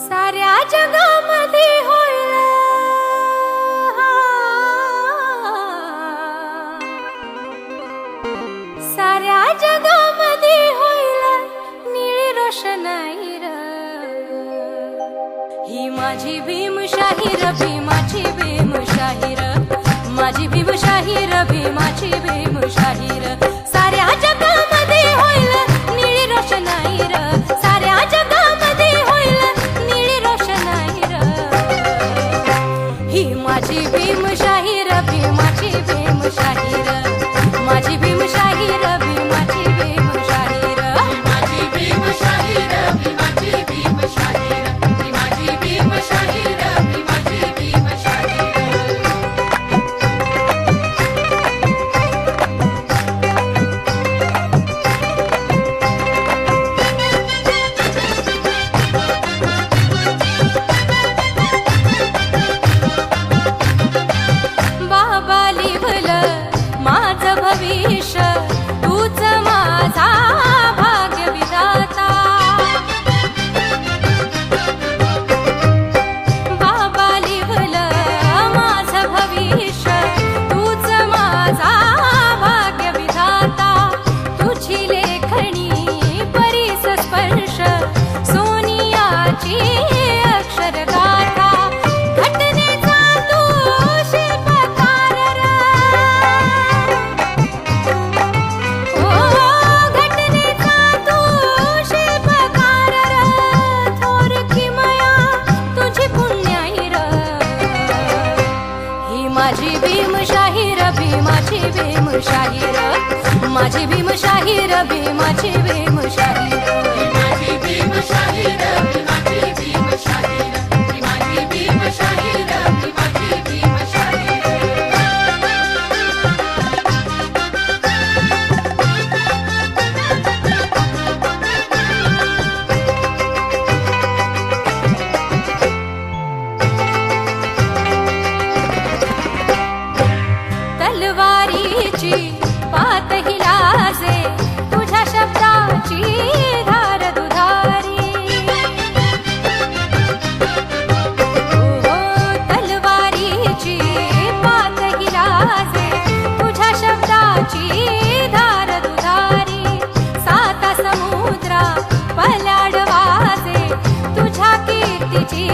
साऱ्या जगामध्ये होईल साऱ्या जगामध्ये होईल निळी रोषणाई र ही माझी भीमशाही र भीमाची भीमशाही र माझी भीमशाही र भीमाची भीमशाही र साऱ्या जगामध्ये होईल निळी रोषणाई र साऱ्या जगामध्ये होईल निळी रोषणाई र ही माझी भीमशाही र भीमाची भीमशाही र माझी भीमशाही र भीमाची भीमशाही र माझी भीमशाही र भीमाची भीमशाही र माझी भीमशाही र भीमाची भीमशाही बाबा लिहिलं माझं भविष्य तूच माझा भाग्य विधाता बाबा लिहिलं माझं भविष्य तूच माझा भाग्य विधाता तुझी लेखणी परीस स्पर्श सोनियाची अक्षरगाथा घटनेचा तू शिल्पकार र घटनेचा तू शिल्पकार र थोर किमया तुझी पुण्याई र ही माझी भीमशाही र भीमाची भीमशाही र माझी भीमशाही र भीमाची भीमशाही र माझी भीमशाही र भीमाची भीमशाही र माझी भीमशाही र भीमाची भीमशाही तलवारीची पात ही लाजे तुझ्या शब्दाची धार दुधारी हो तलवारीची पात ही लाजे तुझ्या शब्दाची धार दुधारी साता समुद्रा पलाड वाजे तुझ्या कीर्तीची